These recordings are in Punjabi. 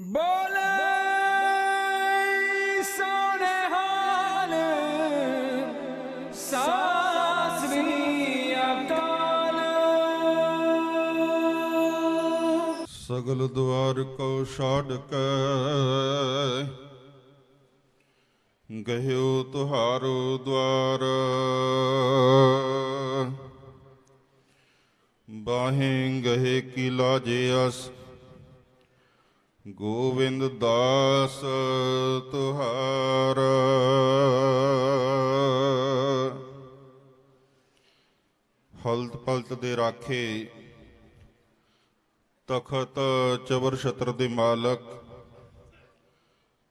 बोले सोने हाल सासरी अकाल। सगल द्वार को छाड़ के गयो तुहारो द्वार। बाहें गहे की लाजे अस गोविंद दास तुहारा। हलत पलत दे राखे तखत चबर छत्र दे मालक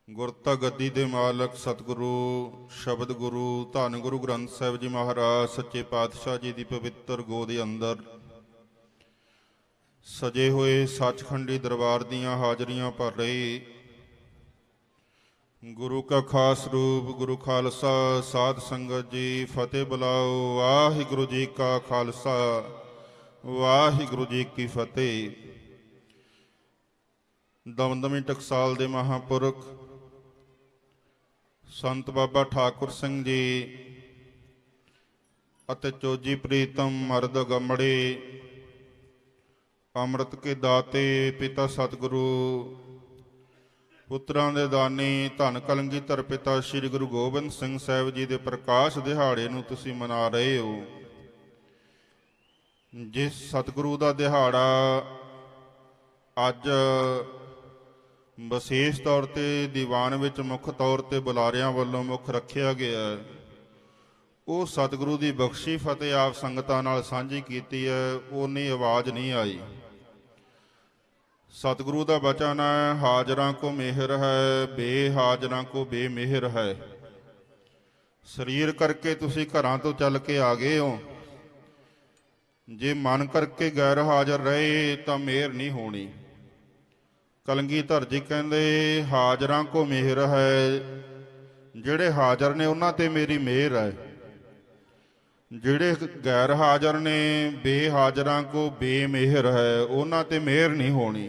गुरता गद्दी दे मालक सतगुरु शब्द गुरु धन गुरु ग्रंथ साहिब जी महाराज सच्चे पातशाह जी की पवित्र गोद अंदर सजे हुए सचखंडी दरबार दियां हाजरियां भर रहे गुरु का खास रूप गुरु खालसा साध संगत जी फतेह बुलाओ। वाहिगुरु जी का खालसा वाहिगुरु जी की फतेह। दमदमी टकसाल दे महापुरख संत बाबा ठाकुर सिंह जी अते चोजी प्रीतम मरद गमड़े अमृत के दाते पिता सतगुरु पुत्रां दे दानी धन कलंगीधर पिता श्री गुरु गोबिंद सिंह साहिब जी दे प्रकाश दिहाड़े नूं तुसीं मना रहे हो। जिस सतगुरु दा दिहाड़ा अज विशेष तौर ते दीवान विच मुख तौर ते बुलारियां वल्लों मुख रखिया गया है, वो सतगुरु की बख्शी फतेह आप संगतां नाल सांझी कीती है। उन्नी आवाज़ नहीं आई। सतगुरु का वचन है हाजरां को मेहर है बेहाजरां को बेमेहर है। शरीर करके तुसीं घरां तो चल के आ गए हो, जे मन करके गैर हाजर रहे तो मेहर नहीं होनी। कलंगीधर जी कहते हाजरां को मेहर है, जिहड़े हाजर ने उन्हां ते मेरी मेहर है, जिहड़े गैर हाजर ने बेहाजरां को बेमेहर है उन्हां ते मेहर नहीं होनी।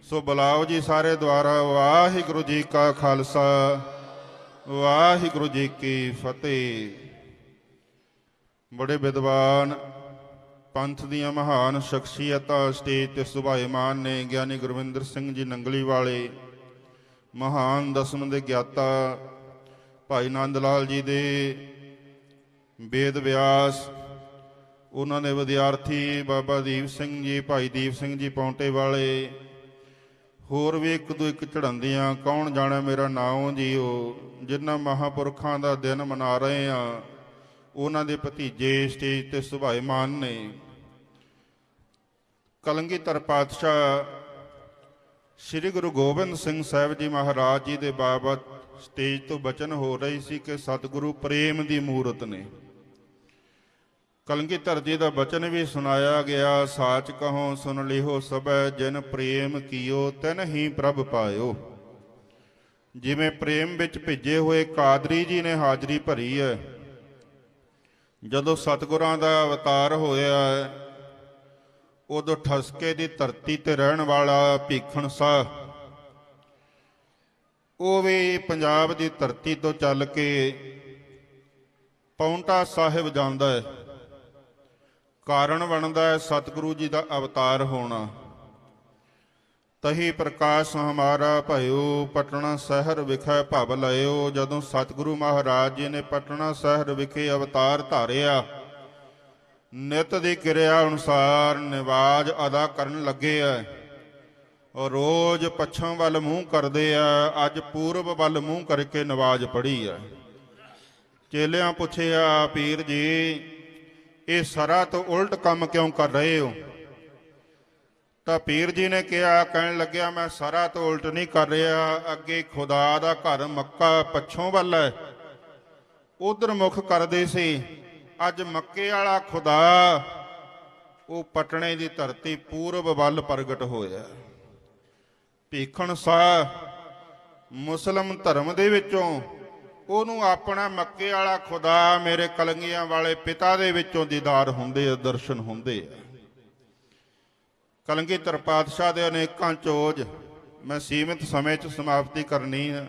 सो बुलाओ जी सारे द्वारा। वाहिगुरु जी का खालसा वाहिगुरु जी की फतेह। बड़े विद्वान पंथ दियां महान शख्सियतां स्टेज ते सुभाईमान ने। ज्ञानी गुरविंदर सिंह जी नंगली वाले, महान दसम दे ज्ञाता भाई नंद लाल जी दे वेद व्यास, उन्होंने विद्यार्थी बाबा दीप सिंह जी भाई दीप सिंह जी पौंटे वाले, होर भी एक दो एक चढ़ांदियां कौन जाने मेरा नाम जीओ, जिन्हां महापुरखां दा दिन मना रहे हैं उन्हां दे भतीजे स्टेज ते सुभाईमान ने। कलंगीधर पातशाह श्री गुरु गोबिंद सिंह साहिब जी महाराज जी दे बाबत स्टेज तो बचन हो रही सी कि सतगुरु प्रेम दी मूरत ने। कलंगीधर जी का बचन भी सुनाया गया, साच कहो सुन लिहो सबै जिन प्रेम कियो तिन ही प्रभ पायो। जिमें प्रेम विच भेजे हुए कादरी जी ने हाजरी भरी है। जदों सतगुरां दा अवतार होया है उदों ठसके की धरती ते रहन वाला भीखण साह वो भी पंजाब की धरती तो चल के पौंटा साहिब जांदा है। कारण बनता है सतगुरु जी का अवतार होना। तही प्रकाश हमारा भयो पटना शहर विखै भव लयो। जदों सतगुरु महाराज जी ने पटना शहर विखे अवतार धारिया, नित की क्रिया अनुसार निवाज अदा करन लगे है और रोज पछम वल मूँह करते हैं। अज पूरब वल मूँह करके नवाज पढ़ी है। चेलियां पुछया पीर जी ये सरा तो उल्ट काम क्यों कर रहे हो? तो पीर जी ने कहा कहन लग्या मैं सरा तो उल्ट नहीं कर रहा, अगे खुदा दा घर मक्का पछों वल है उधर मुख करदे सी, अज मक्के वाला खुदा वो पटने की धरती पूरब वल प्रगट होया। भीखण साह मुसलम धर्म दे विचों ਉਹਨੂੰ अपना मक्के वाला खुदा मेरे कलंगियां वाले पिता दे विचों दीदार हुंदे दर्शन हुंदे। कलंगीधर पातशाह दे अनेकां चोज ਮੈਂ ਸੀਮਿਤ ਸਮੇਂ 'ਚ ਸਮਾਪਤੀ ਕਰਨੀ ਹੈ।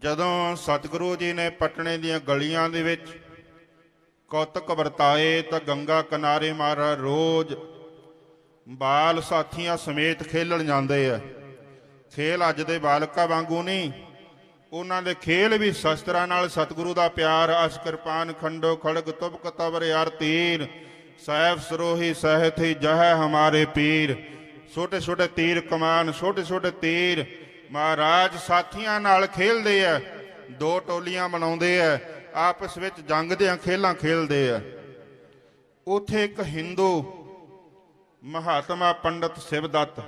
ਜਦੋਂ ਸਤਿਗੁਰੂ ਜੀ ਨੇ ਪਟਨੇ ਦੀਆਂ ਗਲੀਆਂ ਦੇ ਵਿੱਚ ਕੌਤਕ ਵਰਤਾਏ ਤਾਂ ਗੰਗਾ ਕਿਨਾਰੇ ਮਹਾਰਾਜ ਰੋਜ਼ ਬਾਲ ਸਾਥੀਆਂ ਸਮੇਤ ਖੇਲਣ ਜਾਂਦੇ ਆ। ਖੇਲ ਅੱਜ ਦੇ ਬਾਲਕਾਂ ਵਾਂਗੂ ਨਹੀਂ, ਉਹਨਾਂ ਦੇ ਖੇਲ ਵੀ ਸ਼ਸਤਰਾਂ ਨਾਲ ਸਤਿਗੁਰੂ ਦਾ ਪਿਆਰ। ਅਸ ਕਿਰਪਾਨ ਖੰਡੋ ਖੜਗ ਤੁਬਕ ਤਬਰ ਯਾਰ ਤੀਰ ਸਾਹਿਬ ਸਰੋਹੀ ਸਹਿਥੀ ਜਹ ਹਮਾਰੇ ਪੀਰ। ਛੋਟੇ ਛੋਟੇ ਤੀਰ ਕਮਾਨ, ਛੋਟੇ ਛੋਟੇ ਤੀਰ ਮਹਾਰਾਜ ਸਾਥੀਆਂ ਨਾਲ ਖੇਲਦੇ ਆ। ਦੋ ਟੋਲੀਆਂ ਬਣਾਉਂਦੇ ਆ, ਆਪਸ ਵਿੱਚ ਜੰਗ ਦੀਆਂ ਖੇਲਾਂ ਖੇਲਦੇ ਆ। ਉੱਥੇ ਇੱਕ ਹਿੰਦੂ ਮਹਾਤਮਾ ਪੰਡਤ ਸਿਵਦੱਤ,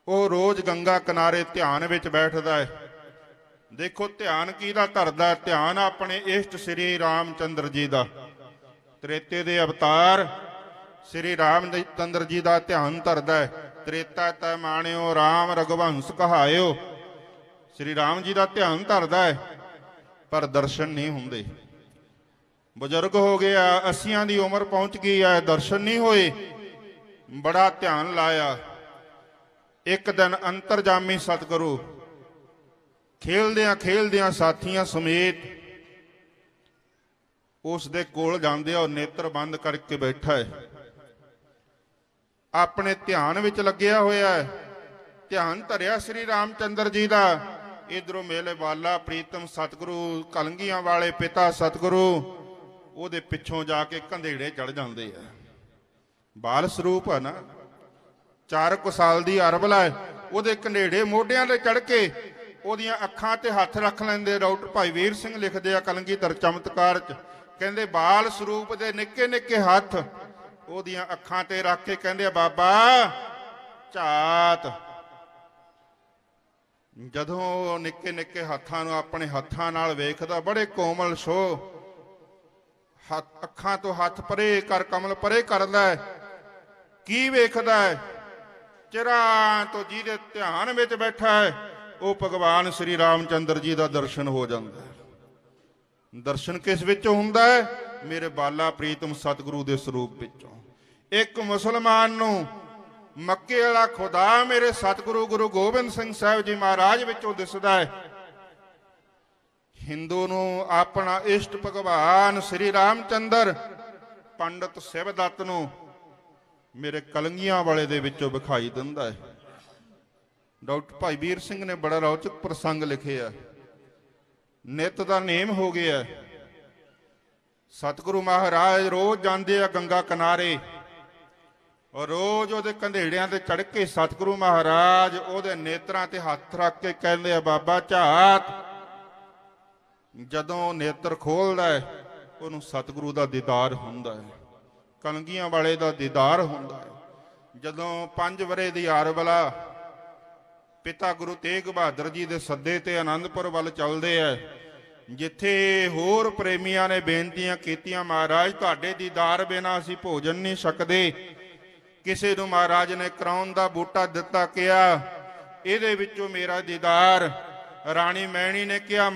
ਉਹ ਰੋਜ਼ ਗੰਗਾ ਕਿਨਾਰੇ ਧਿਆਨ ਵਿੱਚ ਬੈਠਦਾ ਹੈ। ਦੇਖੋ ਧਿਆਨ ਕਿਹਦਾ ਧਰਦਾ? ਧਿਆਨ ਆਪਣੇ ਇਸ਼ਟ ਸ੍ਰੀ ਰਾਮਚੰਦਰ ਜੀ ਦਾ, ਤ੍ਰੇਤੇ ਦੇ ਅਵਤਾਰ ਸ੍ਰੀ ਰਾਮਚੰਦਰ ਜੀ ਦਾ ਧਿਆਨ ਧਰਦਾ ਹੈ। ਤ੍ਰੇਤਾ ਤੈ ਮਾਣਿਓ ਰਾਮ ਰਘੁਵੰਸ਼ ਕਹਾਇਓ, ਸ੍ਰੀ ਰਾਮ ਜੀ ਦਾ ਧਿਆਨ ਧਰਦਾ ਹੈ, ਪਰ ਦਰਸ਼ਨ ਨਹੀਂ ਹੁੰਦੇ। ਬਜ਼ੁਰਗ ਹੋ ਗਿਆ, 80 ਦੀ ਉਮਰ ਪਹੁੰਚ ਗਈ ਹੈ, ਦਰਸ਼ਨ ਨਹੀਂ ਹੋਏ। ਬੜਾ ਧਿਆਨ ਲਾਇਆ। ਇੱਕ ਦਿਨ ਅੰਤਰਜਾਮੀ ਸਤਿਗੁਰੂ ਖੇਲਦਿਆਂ ਖੇਲਦਿਆਂ ਸਾਥੀਆਂ ਸਮੇਤ ਉਸ ਦੇ ਕੋਲ ਜਾਂਦੇ ਆ। ਉਹ ਨੇਤਰ ਬੰਦ ਕਰਕੇ ਬੈਠਾ ਹੈ, ਆਪਣੇ ਧਿਆਨ ਵਿੱਚ ਲੱਗਿਆ ਹੋਇਆ ਹੈ। ਧਿਆਨ ਧਰਿਆ ਸ੍ਰੀ ਰਾਮਚੰਦਰ ਜੀ ਦਾ। ਇਧਰੋਂ ਮੇਲੇ ਵਾਲਾ ਪ੍ਰੀਤਮ ਸਤਿਗੁਰੂ ਕਲੰਗੀਆਂ ਵਾਲੇ ਪਿਤਾ ਸਤਿਗੁਰੂ ਉਹਦੇ ਪਿੱਛੋਂ ਜਾ ਕੇ ਕੰਧੇੜੇ ਚੜ ਜਾਂਦੇ ਆ। ਬਾਲ ਸਰੂਪ ਹੈ ਨਾ, 4 ਕੁ ਸਾਲ ਦੀ ਅਰਬਲਾ ਹੈ। ਉਹਦੇ ਕੰਧੇੜੇ ਮੋਢਿਆਂ ਤੇ ਚੜ ਕੇ ਉਹਦੀਆਂ ਅੱਖਾਂ ਤੇ ਹੱਥ ਰੱਖ ਲੈਂਦੇ। ਡਾਕਟਰ ਭਾਈ ਵੀਰ ਸਿੰਘ ਲਿਖਦੇ ਆ ਕਲਗੀਧਰ ਚਮਤਕਾਰ 'ਚ, ਕਹਿੰਦੇ ਬਾਲ ਸਰੂਪ ਦੇ ਨਿੱਕੇ ਨਿੱਕੇ ਹੱਥ ਉਹਦੀਆਂ ਅੱਖਾਂ ਤੇ ਰੱਖ ਕੇ ਕਹਿੰਦੇ ਆ, ਬਾਬਾ ਝਾਤ। ਜਦੋਂ ਨਿੱਕੇ ਨਿੱਕੇ ਹੱਥਾਂ ਨੂੰ ਆਪਣੇ ਹੱਥਾਂ ਨਾਲ ਵੇਖਦਾ, ਬੜੇ ਕੋਮਲ ਛੋ ਅੱਖਾਂ ਤੋਂ ਹੱਥ ਪਰੇ ਕਰ, ਕਮਲ ਪਰੇ ਕਰਦਾ ਹੈ। ਕੀ ਵੇਖਦਾ ਹੈ? ਚਿਰਾਂ ਤੋਂ ਜਿਹਦੇ ਧਿਆਨ ਵਿੱਚ ਬੈਠਾ ਹੈ, ਉਹ ਭਗਵਾਨ ਸ੍ਰੀ ਰਾਮਚੰਦਰ ਜੀ ਦਾ ਦਰਸ਼ਨ ਹੋ ਜਾਂਦਾ ਹੈ। ਦਰਸ਼ਨ ਕਿਸ ਵਿੱਚੋਂ ਹੁੰਦਾ ਹੈ? ਮੇਰੇ ਬਾਲਾ ਪ੍ਰੀਤਮ ਸਤਿਗੁਰੂ ਦੇ ਸਰੂਪ ਵਿੱਚੋਂ। ਇੱਕ ਮੁਸਲਮਾਨ ਨੂੰ ਮੱਕੇ ਵਾਲਾ ਖੁਦਾ ਮੇਰੇ ਸਤਿਗੁਰੂ ਗੁਰੂ ਗੋਬਿੰਦ ਸਿੰਘ ਸਾਹਿਬ ਜੀ ਮਹਾਰਾਜ ਵਿੱਚੋਂ ਦਿਸਦਾ ਹੈ। ਹਿੰਦੂ ਨੂੰ ਆਪਣਾ ਇਸ਼ਟ ਭਗਵਾਨ ਸ੍ਰੀ ਰਾਮਚੰਦਰ ਪੰਡਤ ਸਿਵਦੱਤ ਨੂੰ ਮੇਰੇ ਕਲੰਗੀਆਂ ਵਾਲੇ ਦੇ ਵਿੱਚੋਂ ਵਿਖਾਈ ਦਿੰਦਾ ਹੈ। ਡਾਕਟਰ ਭਾਈ ਵੀਰ ਸਿੰਘ ਨੇ ਬੜਾ ਰੌਚਕ ਪ੍ਰਸੰਗ ਲਿਖਿਆ। ਨਿੱਤ ਦਾ ਨੇਮ ਹੋ ਗਿਆ। ਸਤਿਗੁਰੂ ਮਹਾਰਾਜ ਰੋਜ਼ ਜਾਂਦੇ ਆ ਗੰਗਾ ਕਿਨਾਰੇ, ਔਰ ਰੋਜ਼ ਉਹਦੇ ਕੰਧੇੜਿਆਂ ਤੇ ਚੜ ਕੇ ਸਤਿਗੁਰੂ ਮਹਾਰਾਜ ਉਹਦੇ ਨੇਤਰਾਂ ਤੇ ਹੱਥ ਰੱਖ ਕੇ ਕਹਿੰਦੇ ਆ, ਬਾਬਾ ਝਾਤ। ਜਦੋਂ ਨੇਤਰ ਖੋਲਦਾ ਹੈ, ਉਹਨੂੰ ਸਤਿਗੁਰੂ ਦਾ ਦੀਦਾਰ ਹੁੰਦਾ ਹੈ, ਕਲੰਗੀਆਂ ਵਾਲੇ ਦਾ ਦੀਦਾਰ ਹੁੰਦਾ ਹੈ। ਜਦੋਂ 5 ਵਰੇ ਦੀ ਆਰਬਲਾ ਪਿਤਾ ਗੁਰੂ ਤੇਗ ਬਹਾਦਰ ਜੀ ਦੇ ਸੱਦੇ ਤੇ ਆਨੰਦਪੁਰ ਵੱਲ ਚੱਲਦੇ ਆ, ਜਿੱਥੇ ਹੋਰ ਪ੍ਰੇਮੀਆਂ ਨੇ ਬੇਨਤੀਆਂ ਕੀਤੀਆਂ, ਮਹਾਰਾਜ ਤੁਹਾਡੇ ਦੀਦਾਰ ਬਿਨਾਂ ਅਸੀਂ ਭੋਜਨ ਨਹੀਂ ਸਕਦੇ। ਕਿਸੇ ਨੂੰ ਮਹਾਰਾਜ ਨੇ ਕਰਾਉਣ ਦਾ ਬੂਟਾ ਦਿੱਤਾ, ਕਿਹਾ ਇਹਦੇ ਵਿੱਚੋਂ ਮੇਰਾ ਦੀਦਾਰ। ਰਾਣੀ ਮੈਣੀ ਨੇ ਕਿਹਾ,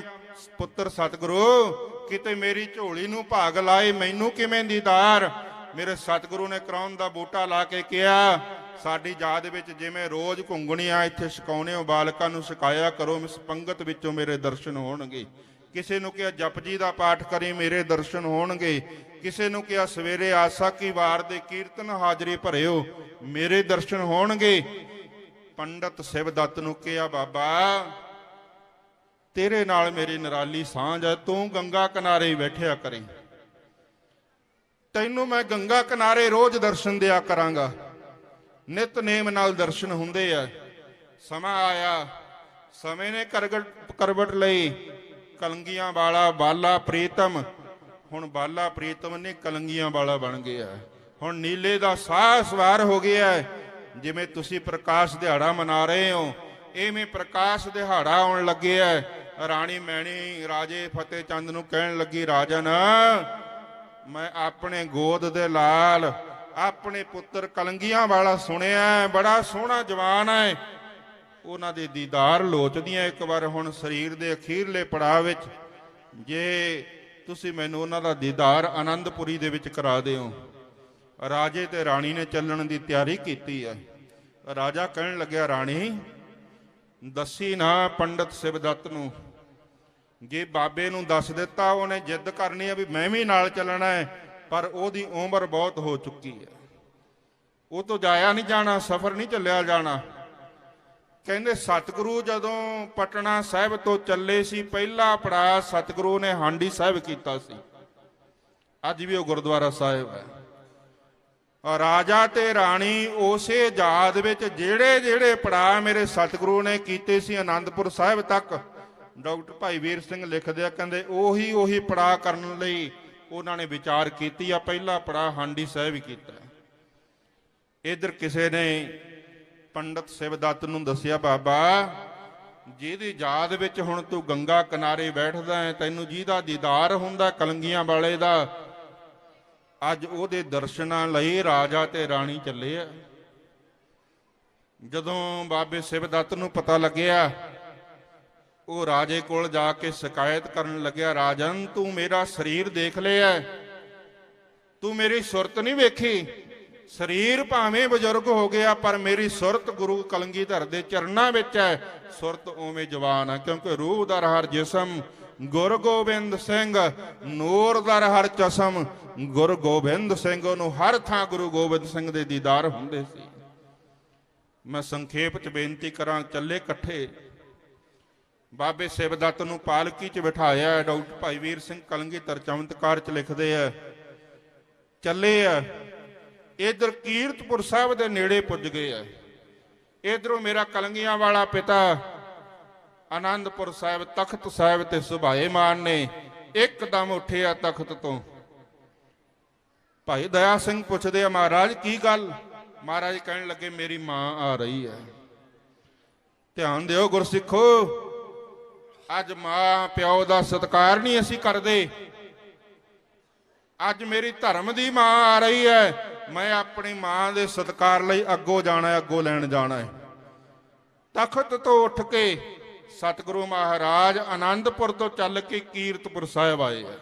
ਪੁੱਤਰ ਸਤਿਗੁਰੂ ਕਿਤੇ ਮੇਰੀ ਝੋਲੀ ਨੂੰ ਭਾਗ ਲਾਏ, ਮੈਨੂੰ ਕਿਵੇਂ ਦੀਦਾਰ? ਮੇਰੇ ਸਤਿਗੁਰੂ ਨੇ ਕਰਾਉਣ ਦਾ ਬੂਟਾ ਲਾ ਕੇ ਕਿਹਾ, ਸਾਡੀ ਯਾਦ ਵਿੱਚ ਜਿਵੇਂ ਰੋਜ਼ ਘੁੰਗਣੀਆਂ ਇੱਥੇ ਛਕਾਉਣੇ ਹੋ, ਬਾਲਕਾਂ ਨੂੰ ਸਿਖਾਇਆ ਕਰੋ, ਇਸ ਪੰਗਤ ਵਿੱਚੋਂ ਮੇਰੇ ਦਰਸ਼ਨ ਹੋਣਗੇ। ਕਿਸੇ ਨੂੰ ਕਿਹਾ ਜਪਜੀ ਦਾ ਪਾਠ ਕਰੀ, ਮੇਰੇ ਦਰਸ਼ਨ ਹੋਣਗੇ। ਕਿਸੇ ਨੂੰ ਕਿਹਾ ਸਵੇਰੇ ਆਸਾ ਕੀ ਵਾਰ ਦੇ ਕੀਰਤਨ ਹਾਜ਼ਰੀ ਭਰਿਓ, ਮੇਰੇ ਦਰਸ਼ਨ ਹੋਣਗੇ। ਪੰਡਤ ਸਿਵਦੱਤ ਨੂੰ ਕਿਹਾ, ਬਾਬਾ ਤੇਰੇ ਨਾਲ ਮੇਰੀ ਨਿਰਾਲੀ ਸਾਂਝ ਹੈ, ਤੂੰ ਗੰਗਾ ਕਿਨਾਰੇ ਬੈਠਿਆ ਕਰੇ, ਤੈਨੂੰ ਮੈਂ ਗੰਗਾ ਕਿਨਾਰੇ ਰੋਜ਼ ਦਰਸ਼ਨ ਦਿਆ ਕਰਾਂਗਾ। ਨਿਤਨੇਮ ਨਾਲ ਦਰਸ਼ਨ ਹੁੰਦੇ ਆ। ਸਮਾਂ ਆਇਆ, ਸਮੇਂ ਨੇ ਕਰਵਟ ਲਈ। ਕਲੰਗੀਆਂ ਵਾਲਾ ਬਾਲਾ ਪ੍ਰੀਤਮ, ਹੁਣ ਬਾਲਾ ਪ੍ਰੀਤਮ ਨੇ ਕਲੰਗੀਆਂ ਵਾਲਾ ਬਣ ਗਿਆ। ਹੁਣ ਨੀਲੇ ਦਾ ਸਾਹ ਸਵਾਰ ਹੋ ਗਿਆ। ਜਿਵੇਂ ਤੁਸੀਂ ਪ੍ਰਕਾਸ਼ ਦਿਹਾੜਾ ਮਨਾ ਰਹੇ ਹੋ, ਇਵੇਂ ਪ੍ਰਕਾਸ਼ ਦਿਹਾੜਾ ਆਉਣ ਲੱਗਿਆ। ਰਾਣੀ ਮੈਣੀ ਰਾਜੇ ਫਤਿਹ ਚੰਦ ਨੂੰ ਕਹਿਣ ਲੱਗੀ, ਰਾਜਨ ਮੈਂ ਆਪਣੇ ਗੋਦ ਦੇ ਲਾਲ ਆਪਣੇ ਪੁੱਤਰ ਕਲੰਗੀਆਂ ਵਾਲਾ ਸੁਣਿਆ, ਬੜਾ ਸੋਹਣਾ ਜਵਾਨ ਹੈ, ਉਹਨਾਂ ਦੇ ਦੀਦਾਰ ਲੋਚਦੀਆਂ ਇੱਕ ਵਾਰ ਹੁਣ ਸਰੀਰ ਦੇ ਅਖੀਰਲੇ ਪੜਾਅ ਵਿੱਚ। ਜੇ ਤੁਸੀਂ ਮੈਨੂੰ ਉਹਨਾਂ ਦਾ ਦੀਦਾਰ ਆਨੰਦਪੁਰੀ ਦੇ ਵਿੱਚ ਕਰਾ ਦਿਓ। ਰਾਜੇ ਤੇ ਰਾਣੀ ਨੇ ਚੱਲਣ ਦੀ ਤਿਆਰੀ ਕੀਤੀ ਹੈ। ਰਾਜਾ ਕਹਿਣ ਲੱਗਿਆ, ਰਾਣੀ ਦੱਸੀ ਨਾ ਪੰਡਤ ਸਿਵਦੱਤ ਨੂੰ। ਜੇ ਬਾਬੇ ਨੂੰ ਦੱਸ ਦਿੱਤਾ, ਉਹਨੇ ਜਿੱਦ ਕਰਨੀ ਹੈ ਵੀ ਮੈਂ ਵੀ ਨਾਲ ਚੱਲਣਾ ਹੈ, ਪਰ ਉਹਦੀ ਉਮਰ ਬਹੁਤ ਹੋ ਚੁੱਕੀ ਹੈ, ਉਹ ਤੋਂ ਜਾਇਆ ਨਹੀਂ ਜਾਣਾ, ਸਫ਼ਰ ਨਹੀਂ ਚੱਲਿਆ ਜਾਣਾ। ਕਹਿੰਦੇ ਸਤਿਗੁਰੂ ਜਦੋਂ ਪਟਨਾ ਸਾਹਿਬ ਤੋਂ ਚੱਲੇ ਸੀ, ਪਹਿਲਾ ਪੜਾਅ ਸਤਿਗੁਰੂ ਨੇ ਹਾਂਡੀ ਸਾਹਿਬ ਕੀਤਾ ਸੀ। ਅੱਜ ਵੀ ਉਹ ਗੁਰਦੁਆਰਾ ਸਾਹਿਬ ਹੈ। ਰਾਜਾ ਤੇ ਰਾਣੀ ਉਸੇ ਯਾਦ ਵਿੱਚ ਜਿਹੜੇ ਜਿਹੜੇ ਪੜਾਅ ਮੇਰੇ ਸਤਿਗੁਰੂ ਨੇ ਕੀਤੇ ਸੀ ਆਨੰਦਪੁਰ ਸਾਹਿਬ ਤੱਕ, ਡਾਕਟਰ ਭਾਈ ਵੀਰ ਸਿੰਘ ਲਿਖਦੇ ਆ, ਕਹਿੰਦੇ ਉਹੀ ਪੜਾਅ ਕਰਨ ਲਈ ਉਹਨਾਂ ਨੇ ਵਿਚਾਰ ਕੀਤੀ ਆ। ਪਹਿਲਾ ਪੜਾਅ ਹਾਂਡੀ ਸਾਹਿਬ ਹੀ ਕੀਤਾ। ਇਧਰ ਕਿਸੇ ਨੇ ਪੰਡਤ ਸਿਵਦੱਤ ਨੂੰ ਦੱਸਿਆ, ਬਾਬਾ ਜਿਹਦੀ ਯਾਦ ਵਿੱਚ ਹੁਣ ਤੂੰ ਗੰਗਾ ਕਿਨਾਰੇ ਬੈਠਦਾ ਹੈ, ਤੈਨੂੰ ਜਿਹਦਾ ਦੀਦਾਰ ਹੁੰਦਾ ਕਲੰਗੀਆਂ ਵਾਲੇ ਦਾ, ਅੱਜ ਉਹਦੇ ਦਰਸ਼ਨਾਂ ਲਈ ਰਾਜਾ ਤੇ ਰਾਣੀ ਚੱਲੇ ਆ। ਜਦੋਂ ਬਾਬੇ ਸਿਵਦੱਤ ਨੂੰ ਪਤਾ ਲੱਗਿਆ, ਉਹ ਰਾਜੇ ਕੋਲ ਜਾ ਕੇ ਸ਼ਿਕਾਇਤ ਕਰਨ ਲੱਗਿਆ, ਰਾਜਨ ਤੂੰ ਮੇਰਾ ਸਰੀਰ ਦੇਖ ਲਿਆ, ਤੂੰ ਮੇਰੀ ਸੁਰਤ ਨਹੀਂ ਵੇਖੀ। ਸਰੀਰ ਭਾਵੇਂ ਬਜ਼ੁਰਗ ਹੋ ਗਿਆ, ਪਰ ਮੇਰੀ ਸੁਰਤ ਗੁਰੂ ਕਲਗੀਧਰ ਦੇ ਚਰਨਾਂ ਵਿੱਚ ਹੈ। ਸੁਰਤ ਉਵੇਂ ਜਵਾਨ ਹੈ, ਕਿਉਂਕਿ ਰੂਹ ਦਰ ਹਰ ਜਿਸਮ ਗੁਰ ਗੋਬਿੰਦ ਸਿੰਘ, ਨੂਰ ਦਰ ਹਰ ਚਸ਼ਮ ਗੁਰ ਗੋਬਿੰਦ ਸਿੰਘ। ਨੂੰ ਹਰ ਥਾਂ ਗੁਰੂ ਗੋਬਿੰਦ ਸਿੰਘ ਦੇ ਦੀਦਾਰ ਹੁੰਦੇ ਸੀ। ਮੈਂ ਸੰਖੇਪ ਚ ਬੇਨਤੀ ਕਰਾਂ, ਚੱਲੇ ਇਕੱਠੇ ਬਾਬੇ ਸਿਵਦੱਤ ਨੂੰ ਪਾਲਕੀ ਚ ਬਿਠਾਇਆ। ਡਾਕਟਰ ਭਾਈ ਵੀਰ ਸਿੰਘ ਕਲਗੀਧਰ ਚਮਤਕਾਰ ਚ ਲਿਖਦੇ ਆ, ਚੱਲੇ ਆ। ਇਧਰ ਕੀਰਤਪੁਰ ਸਾਹਿਬ ਦੇ ਨੇੜੇ ਪੁੱਜ ਗਏ ਆ। ਇਧਰੋਂ ਮੇਰਾ ਕਲੰਗੀਆਂ ਵਾਲਾ ਪਿਤਾ ਆਨੰਦਪੁਰ ਸਾਹਿਬ ਤਖਤ ਸਾਹਿਬ ਤੇ ਸੁਭਾਏਮਾਨ ਨੇ। ਇੱਕਦਮ ਉੱਠਿਆ ਤਖਤ ਤੋਂ। ਭਾਈ ਦਇਆ ਸਿੰਘ ਪੁੱਛਦੇ ਆ, ਮਹਾਰਾਜ ਕੀ ਗੱਲ? ਮਹਾਰਾਜ ਕਹਿਣ ਲੱਗੇ, ਮੇਰੀ ਮਾਂ ਆ ਰਹੀ ਹੈ। ਧਿਆਨ ਦਿਓ ਗੁਰਸਿੱਖੋ, ਅੱਜ ਮਾਂ ਪਿਓ ਦਾ ਸਤਿਕਾਰ ਨਹੀਂ ਅਸੀਂ ਕਰਦੇ। ਅੱਜ ਮੇਰੀ ਧਰਮ ਦੀ ਮਾਂ ਆ ਰਹੀ ਹੈ, ਮੈਂ ਆਪਣੀ ਮਾਂ ਦੇ ਸਤਿਕਾਰ ਲਈ ਅੱਗੋਂ ਜਾਣਾ, ਅੱਗੋਂ ਲੈਣ ਜਾਣਾ ਹੈ। ਤਖਤ ਤੋਂ ਉੱਠ ਕੇ ਸਤਿਗੁਰੂ ਮਹਾਰਾਜ ਆਨੰਦਪੁਰ ਤੋਂ ਚੱਲ ਕੇ ਕੀਰਤਪੁਰ ਸਾਹਿਬ ਆਏ ਆ।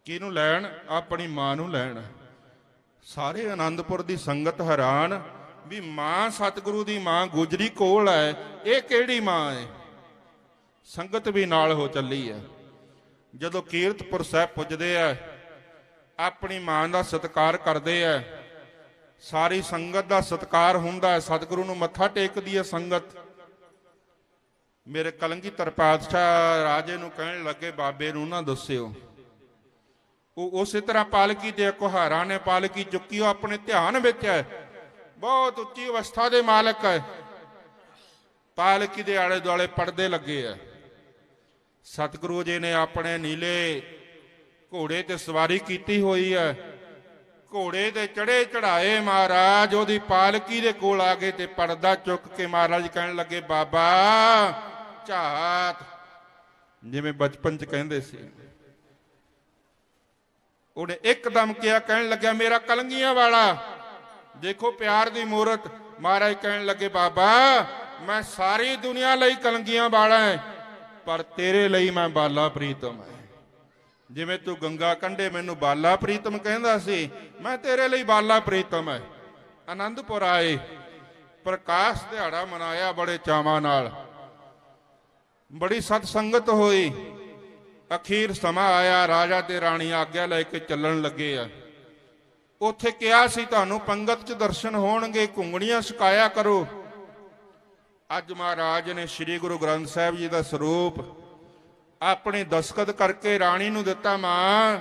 ਕਿਹਨੂੰ ਲੈਣ? ਆਪਣੀ ਮਾਂ ਨੂੰ ਲੈਣ। ਸਾਰੇ ਆਨੰਦਪੁਰ ਦੀ ਸੰਗਤ ਹੈਰਾਨ ਵੀ ਮਾਂ ਸਤਿਗੁਰੂ ਦੀ ਮਾਂ ਗੁਜਰੀ ਕੋਲ ਹੈ, ਇਹ ਕਿਹੜੀ ਮਾਂ ਹੈ? ਸੰਗਤ ਵੀ ਨਾਲ ਹੋ ਚੱਲੀ ਹੈ। ਜਦੋਂ ਕੀਰਤਪੁਰ ਸਾਹਿਬ ਪੁੱਜਦੇ ਆ, ਆਪਣੀ ਮਾਂ ਦਾ ਸਤਿਕਾਰ ਕਰਦੇ ਆ। ਸਾਰੀ ਸੰਗਤ ਦਾ ਸਤਿਕਾਰ ਹੁੰਦਾ ਹੈ, ਸਤਿਗੁਰੂ ਨੂੰ ਮੱਥਾ ਟੇਕਦੀ ਹੈ ਸੰਗਤ। ਮੇਰੇ ਕਲਗੀਧਰ ਪਾਤਸ਼ਾਹ ਰਾਜੇ ਨੂੰ ਕਹਿਣ ਲੱਗੇ, ਬਾਬੇ ਨੂੰ ਨਾ ਦੱਸਿਓ। ਉਹ ਉਸੇ ਤਰ੍ਹਾਂ ਪਾਲਕੀ ਤੇ ਕੁਹਾਰਾਂ ਨੇ ਪਾਲਕੀ ਚੁੱਕੀ, ਉਹ ਆਪਣੇ ਧਿਆਨ ਵਿੱਚ ਹੈ, ਬਹੁਤ ਉੱਚੀ ਅਵਸਥਾ ਦੇ ਮਾਲਕ ਹੈ। ਪਾਲਕੀ ਦੇ ਆਲੇ ਦੁਆਲੇ ਪਰਦੇ ਲੱਗੇ ਆ। ਸਤਿਗੁਰੂ ਜੀ ਨੇ ਆਪਣੇ ਨੀਲੇ ਘੋੜੇ ਤੇ ਸਵਾਰੀ ਕੀਤੀ ਹੋਈ ਹੈ। ਘੋੜੇ ਤੇ ਚੜੇ ਚੜਾਏ ਮਹਾਰਾਜ ਉਹਦੀ ਪਾਲਕੀ ਦੇ ਕੋਲ ਆ ਗਏ ਤੇ ਪਰਦਾ ਚੁੱਕ ਕੇ ਮਹਾਰਾਜ ਕਹਿਣ ਲੱਗੇ, ਬਾਬਾ ਝਾਤ, ਜਿਵੇਂ ਬਚਪਨ ਚ ਕਹਿੰਦੇ ਸੀ। ਉਹਨੇ ਇੱਕਦਮ ਕਿਹਾ, ਕਹਿਣ ਲੱਗਿਆ, ਮੇਰਾ ਕਲੰਗੀਆਂ ਵਾਲਾ ਦੇਖੋ ਪਿਆਰ ਦੀ ਮੂਰਤ। ਮਹਾਰਾਜ ਕਹਿਣ ਲੱਗੇ, ਬਾਬਾ ਮੈਂ ਸਾਰੀ ਦੁਨੀਆ ਲਈ ਕਲੰਗੀਆਂ ਵਾਲਾ ਹੈ, ਪਰ ਤੇਰੇ ਲਈ ਮੈਂ ਬਾਲਾ ਪ੍ਰੀਤਮ ਹੈ। ਜਿਵੇਂ ਤੂੰ ਗੰਗਾ ਕੰਢੇ ਮੈਨੂੰ ਬਾਲਾ ਪ੍ਰੀਤਮ ਕਹਿੰਦਾ ਸੀ, ਮੈਂ ਤੇਰੇ ਲਈ ਬਾਲਾ ਪ੍ਰੀਤਮ ਹੈ। ਆਨੰਦਪੁਰ ਆਏ, ਪ੍ਰਕਾਸ਼ ਦਿਹਾੜਾ ਮਨਾਇਆ ਬੜੇ ਚਾਵਾਂ ਨਾਲ, ਬੜੀ ਸਤ ਸੰਗਤ ਹੋਈ। ਅਖੀਰ ਸਮਾਂ ਆਇਆ, ਰਾਜਾ ਤੇ ਰਾਣੀ ਆਗਿਆ ਲੈ ਕੇ ਚੱਲਣ ਲੱਗੇ ਆ। ਉੱਥੇ ਕਿਹਾ ਸੀ ਤੁਹਾਨੂੰ ਪੰਗਤ ਚ ਦਰਸ਼ਨ ਹੋਣਗੇ, ਘੁੰਗਣੀਆਂ ਛਕਾਇਆ ਕਰੋ। ਅੱਜ ਮਹਾਰਾਜ ਨੇ ਸ੍ਰੀ ਗੁਰੂ ਗ੍ਰੰਥ ਸਾਹਿਬ ਜੀ ਦਾ ਸਰੂਪ ਆਪਣੇ ਦਸਤਖਤ ਕਰਕੇ ਰਾਣੀ ਨੂੰ ਦਿੱਤਾ। ਮਾਂ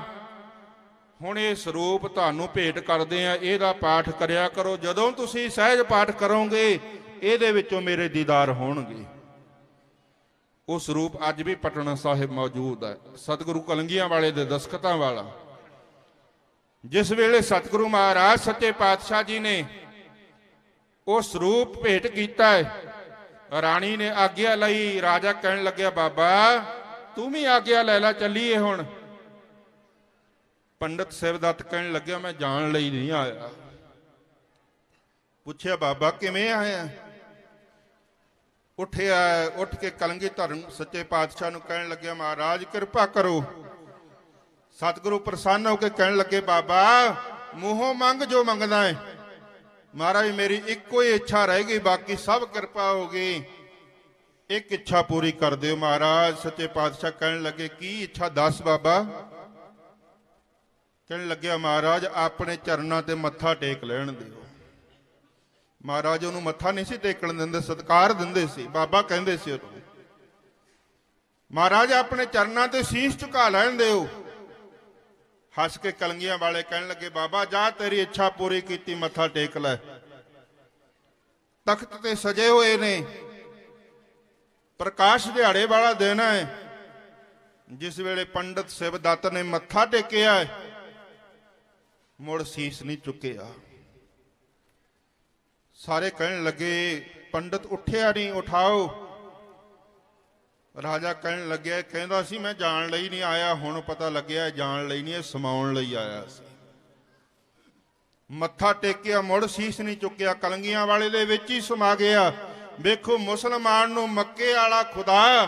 ਹੁਣ ਇਹ ਸਰੂਪ ਤੁਹਾਨੂੰ ਭੇਟ ਕਰਦੇ ਆ, ਇਹਦਾ ਪਾਠ ਕਰਿਆ ਕਰੋ। ਜਦੋਂ ਤੁਸੀਂ ਸਹਿਜ ਪਾਠ ਕਰੋਗੇ, ਇਹਦੇ ਵਿੱਚੋਂ ਮੇਰੇ ਦੀਦਾਰ ਹੋਣਗੇ। ਉਹ ਸਰੂਪ ਅੱਜ ਵੀ ਪਟਨਾ ਸਾਹਿਬ ਮੌਜੂਦ ਹੈ, ਸਤਿਗੁਰੂ ਕਲੰਗੀਆਂ ਵਾਲੇ ਦੇ ਦਸਤਖਤਾਂ ਵਾਲਾ। ਜਿਸ ਵੇਲੇ ਸਤਿਗੁਰੂ ਮਹਾਰਾਜ ਸੱਚੇ ਪਾਤਸ਼ਾਹ ਜੀ ਨੇ ਉਹ ਸਰੂਪ ਭੇਟ ਕੀਤਾ ਹੈ, ਰਾਣੀ ਨੇ ਆਗਿਆ ਲਈ। ਰਾਜਾ ਕਹਿਣ ਲੱਗਿਆ, ਬਾਬਾ ਤੂੰ ਵੀ ਆਗਿਆ ਲੈ ਲੈ, ਚੱਲੀਏ ਹੁਣ। ਪੰਡਤ ਸਿਵਦੱਤ ਕਹਿਣ ਲੱਗਿਆ, ਮੈਂ ਜਾਣ ਲਈ ਨਹੀਂ ਆਇਆ। ਪੁੱਛਿਆ, ਬਾਬਾ ਕਿਵੇਂ ਆਇਆ? ਉੱਠਿਆ, ਉੱਠ ਕੇ ਕਲਗੀਧਰ ਸੱਚੇ ਪਾਤਸ਼ਾਹ ਨੂੰ ਕਹਿਣ ਲੱਗਿਆ, ਮਹਾਰਾਜ ਕਿਰਪਾ ਕਰੋ। ਸਤਿਗੁਰੂ ਪ੍ਰਸੰਨ ਹੋ ਕੇ ਕਹਿਣ ਲੱਗੇ, ਬਾਬਾ ਮੂੰਹੋਂ ਮੰਗ ਜੋ ਮੰਗਦਾ ਹੈ। ਮਹਾਰਾਜ ਮੇਰੀ ਇੱਕੋ ਹੀ ਇੱਛਾ ਰਹਿ ਗਈ, ਬਾਕੀ ਸਭ ਕਿਰਪਾ ਹੋ ਗਈ, ਇੱਕ ਇੱਛਾ ਪੂਰੀ ਕਰ ਦਿਓ। ਮਹਾਰਾਜ ਸੱਚੇ ਪਾਤਸ਼ਾਹ ਕਹਿਣ ਲੱਗੇ, ਕੀ ਇੱਛਾ ਦੱਸ ਬਾਬਾ? ਕਹਿਣ ਲੱਗਿਆ, ਮਹਾਰਾਜ ਆਪਣੇ ਚਰਨਾਂ ਤੇ ਮੱਥਾ ਟੇਕ ਲੈਣ ਦਿਓ। ਮਹਾਰਾਜ ਉਹਨੂੰ ਮੱਥਾ ਨਹੀਂ ਸੀ ਟੇਕਣ ਦਿੰਦੇ, ਸਤਿਕਾਰ ਦਿੰਦੇ ਸੀ। ਬਾਬਾ ਕਹਿੰਦੇ ਸੀ ਉਹਨੂੰ, ਮਹਾਰਾਜ ਆਪਣੇ ਚਰਨਾਂ ਤੇ ਸੀਸ ਝੁਕਾ ਲੈਣ ਦਿਓ। ਹੱਸ ਕੇ ਕਲੰਗੀਆਂ ਵਾਲੇ ਕਹਿਣ ਲੱਗੇ, ਬਾਬਾ ਜਾ ਤੇਰੀ ਇੱਛਾ ਪੂਰੀ ਕੀਤੀ, ਮੱਥਾ ਟੇਕ ਲੈ। ਤਖਤ ਤੇ ਸਜੇ ਹੋਏ ਨੇ, ਪ੍ਰਕਾਸ਼ ਦਿਹਾੜੇ ਵਾਲਾ ਦਿਨ ਹੈ, ਜਿਸ ਵੇਲੇ ਪੰਡਤ ਸਿਵਦੱਤ ਨੇ ਮੱਥਾ ਟੇਕਿਆ, ਮੁੜ ਸੀਸ ਨਹੀਂ ਚੁੱਕਿਆ। ਸਾਰੇ ਕਹਿਣ ਲੱਗੇ, ਪੰਡਤ ਉੱਠਿਆ ਨਹੀਂ, ਉਠਾਓ। ਰਾਜਾ ਕਹਿਣ ਲੱਗਿਆ, ਕਹਿੰਦਾ ਸੀ ਮੈਂ ਜਾਣ ਲਈ ਨਹੀਂ ਆਇਆ, ਹੁਣ ਪਤਾ ਲੱਗਿਆ ਜਾਣ ਲਈ ਨਹੀਂ, ਇਹ ਸਮਾਉਣ ਲਈ ਆਇਆ ਸੀ। ਮੱਥਾ ਟੇਕਿਆ, ਮੁੜ ਸੀਸ ਨਹੀਂ ਚੁੱਕਿਆ, ਕਲੰਗੀਆਂ ਵਾਲੇ ਦੇ ਵਿੱਚ ਹੀ ਸਮਾ ਗਿਆ। ਵੇਖੋ ਮੁਸਲਮਾਨ ਨੂੰ ਮੱਕੇ ਵਾਲਾ ਖੁਦਾ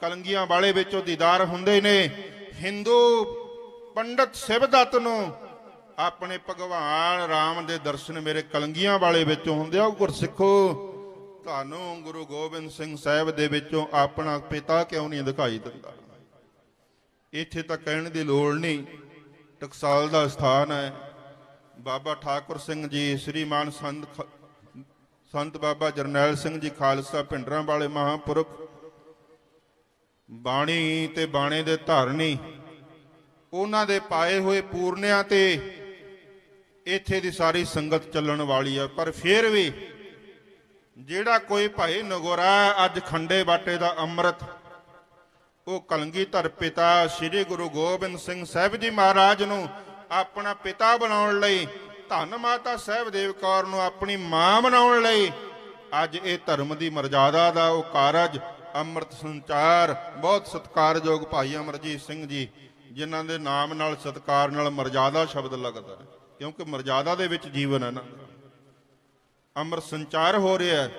ਕਲੰਗੀਆਂ ਵਾਲੇ ਵਿੱਚੋਂ ਦੀਦਾਰ ਹੁੰਦੇ ਨੇ, ਹਿੰਦੂ ਪੰਡਤ ਸਿਵਦੱਤ ਨੂੰ ਆਪਣੇ ਭਗਵਾਨ ਰਾਮ ਦੇ ਦਰਸ਼ਨ ਮੇਰੇ ਕਲੰਗੀਆਂ ਵਾਲੇ ਵਿੱਚੋਂ ਹੁੰਦੇ ਆ। ਗੁਰਸਿੱਖੋ, ਤੁਹਾਨੂੰ ਗੁਰੂ ਗੋਬਿੰਦ ਸਿੰਘ ਸਾਹਿਬ ਦੇ ਵਿੱਚੋਂ ਆਪਣਾ ਪਿਤਾ ਕਿਉਂ ਨਹੀਂ ਦਿਖਾਈ ਦਿੰਦਾ? ਇੱਥੇ ਤਾਂ ਕਹਿਣ ਦੀ ਲੋੜ ਨਹੀਂ, ਟਕਸਾਲ ਦਾ ਸਥਾਨ ਹੈ। ਬਾਬਾ ਠਾਕੁਰ ਸਿੰਘ ਜੀ, ਸ੍ਰੀਮਾਨ ਸੰਤ ਬਾਬਾ ਜਰਨੈਲ ਸਿੰਘ ਜੀ ਖਾਲਸਾ ਭਿੰਡਰਾਂ ਵਾਲੇ ਮਹਾਂਪੁਰਖ, ਬਾਣੀ ਤੇ ਬਾਣੇ ਦੇ ਧਾਰਨੀ, ਉਹਨਾਂ ਦੇ ਪਾਏ ਹੋਏ ਪੂਰਨਿਆਂ ਤੇ ਇੱਥੇ ਦੀ ਸਾਰੀ ਸੰਗਤ ਚੱਲਣ ਵਾਲੀ ਹੈ। ਪਰ ਫਿਰ ਵੀ ਜਿਹੜਾ ਕੋਈ ਭਾਈ ਨਗੋਰਾ ਅੱਜ ਖੰਡੇ ਬਾਟੇ ਦਾ ਅੰਮ੍ਰਿਤ, ਉਹ ਕਲਗੀਧਰ ਪਿਤਾ ਸ੍ਰੀ ਗੁਰੂ ਗੋਬਿੰਦ ਸਿੰਘ ਸਾਹਿਬ ਜੀ ਮਹਾਰਾਜ ਨੂੰ ਆਪਣਾ ਪਿਤਾ ਬਣਾਉਣ ਲਈ, ਧੰਨ ਮਾਤਾ ਸਾਹਿਬ ਦੇਵ ਕੌਰ ਨੂੰ ਆਪਣੀ ਮਾਂ ਬਣਾਉਣ ਲਈ, ਅੱਜ ਇਹ ਧਰਮ ਦੀ ਮਰਜ਼ਾਦਾ ਦਾ ਉਹ ਕਾਰਜ ਅੰਮ੍ਰਿਤ ਸੰਚਾਰ, ਬਹੁਤ ਸਤਿਕਾਰਯੋਗ ਭਾਈ ਅਮਰਜੀਤ ਸਿੰਘ ਜੀ, ਜਿਨ੍ਹਾਂ ਦੇ ਨਾਮ ਨਾਲ ਸਤਿਕਾਰ ਨਾਲ ਮਰਜ਼ਾਦਾ ਸ਼ਬਦ ਲੱਗਦਾ ਹੈ, ਕਿਉਂਕਿ ਮਰਜ਼ਾਦਾ ਦੇ ਵਿੱਚ ਜੀਵਨ ਹੈ ਨਾ। ਅੰਮ੍ਰਿਤ ਸੰਚਾਰ ਹੋ ਰਿਹਾ ਹੈ।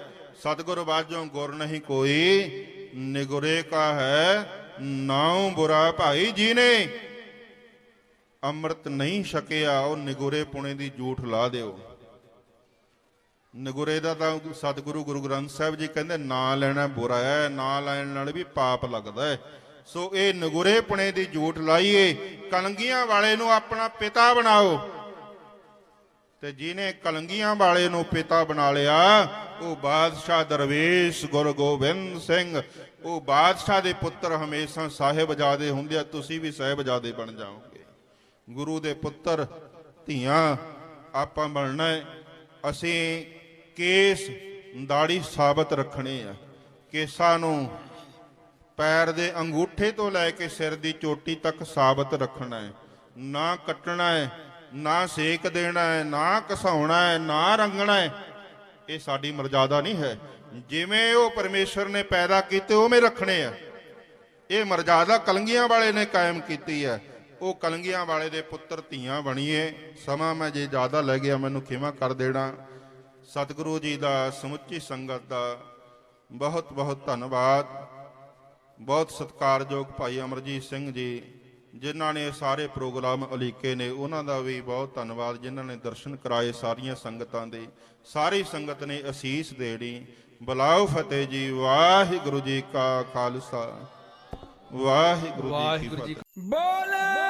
ਸਤਿਗੁਰ ਬਾਝੋਂ ਗੁਰ ਨਹੀਂ ਕੋਈ, ਨਿਗੁਰੇ ਕਾ ਹੈ ਨਾਉ ਬੁਰਾ ਭਾਈ ਜੀ ਨੇ। ਅੰਮ੍ਰਿਤ ਨਹੀਂ ਛਕਿਆ, ਉਹ ਨਿਗੁਰੇ ਪੁਣੇ ਦੀ ਝੂਠ ਲਾ ਦਿਓ। ਨਿਗੁਰੇ ਦਾ ਤਾਂ ਸਤਿਗੁਰੂ ਗੁਰੂ ਗ੍ਰੰਥ ਸਾਹਿਬ ਜੀ ਕਹਿੰਦੇ ਨਾਂ ਲੈਣਾ ਬੁਰਾ ਹੈ, ਨਾਂ ਲੈਣ ਨਾਲ ਵੀ ਪਾਪ ਲੱਗਦਾ ਹੈ। ਸੋ ਇਹ ਨਿਗੁਰੇ ਪੁਣੇ ਦੀ ਝੂਠ ਲਾਈਏ, ਕਲੰਗੀਆਂ ਵਾਲੇ ਨੂੰ ਆਪਣਾ ਪਿਤਾ ਬਣਾਓ। ਤੇ ਜਿਹਨੇ ਕਲੰਗੀਆਂ ਵਾਲੇ ਨੂੰ ਪਿਤਾ ਬਣਾ ਲਿਆ, ਉਹ ਬਾਦਸ਼ਾਹ ਦਰਵੇਸ਼ ਗੁਰੂ ਗੋਬਿੰਦ ਸਿੰਘ, ਉਹ ਬਾਦਸ਼ਾਹ ਦੇ ਪੁੱਤਰ ਹਮੇਸ਼ਾ ਸਾਹਿਬਜ਼ਾਦੇ ਹੁੰਦੇ ਆ। ਤੁਸੀਂ ਵੀ ਸਾਹਿਬਜ਼ਾਦੇ ਬਣ ਜਾਓਗੇ, ਗੁਰੂ ਦੇ ਪੁੱਤਰ ਧੀਆਂ ਆਪਾਂ ਬਣਨਾ ਹੈ। ਅਸੀਂ ਕੇਸ ਦਾੜੀ ਸਾਬਤ ਰੱਖਣੇ ਆ, ਕੇਸਾਂ ਨੂੰ ਪੈਰ ਦੇ ਅੰਗੂਠੇ ਤੋਂ ਲੈ ਕੇ ਸਿਰ ਦੀ ਚੋਟੀ ਤੱਕ ਸਾਬਤ ਰੱਖਣਾ ਹੈ, ਨਾ ਕੱਟਣਾ ਹੈ, ਨਾ ਸੇਕ ਦੇਣਾ ਹੈ, ਨਾ ਘਸਾਉਣਾ ਹੈ, ਨਾ ਰੰਗਣਾ ਹੈ। ਇਹ ਸਾਡੀ ਮਰਜ਼ਾਦਾ ਨਹੀਂ ਹੈ। ਜਿਵੇਂ ਉਹ ਪਰਮੇਸ਼ਰ ਨੇ ਪੈਦਾ ਕੀਤੇ ਉਵੇਂ ਰੱਖਣੇ ਆ। ਇਹ ਮਰਜ਼ਾਦਾ ਕਲੰਗੀਆਂ ਵਾਲੇ ਨੇ ਕਾਇਮ ਕੀਤੀ ਹੈ। ਉਹ ਕਲੰਗੀਆਂ ਵਾਲੇ ਦੇ ਪੁੱਤਰ ਧੀਆਂ ਬਣੀਏ। ਸਮਾਂ ਮੈਂ ਜੇ ਜ਼ਿਆਦਾ ਲੈ ਗਿਆ ਮੈਨੂੰ ਖਿਮਾ ਕਰ ਦੇਣਾ। ਸਤਿਗੁਰੂ ਜੀ ਦਾ, ਸਮੁੱਚੀ ਸੰਗਤ ਦਾ ਬਹੁਤ ਬਹੁਤ ਧੰਨਵਾਦ। ਬਹੁਤ ਸਤਿਕਾਰਯੋਗ ਭਾਈ ਅਮਰਜੀਤ ਸਿੰਘ ਜੀ, ਜਿਨ੍ਹਾਂ ਨੇ ਸਾਰੇ ਪ੍ਰੋਗਰਾਮ ਉਲੀਕੇ ਨੇ, ਉਹਨਾਂ ਦਾ ਵੀ ਬਹੁਤ ਧੰਨਵਾਦ। ਜਿਨ੍ਹਾਂ ਨੇ ਦਰਸ਼ਨ ਕਰਾਏ ਸਾਰੀਆਂ ਸੰਗਤਾਂ ਦੇ, ਸਾਰੀ ਸੰਗਤ ਨੇ ਅਸੀਸ ਦੇਣੀ। ਬੁਲਾਓ ਫਤਿਹ ਜੀ। ਵਾਹਿਗੁਰੂ ਜੀ ਕਾ ਖਾਲਸਾ, ਵਾਹਿਗੁਰੂ ਜੀ ਕੀ ਫਤਿਹ। ਬੋਲੇ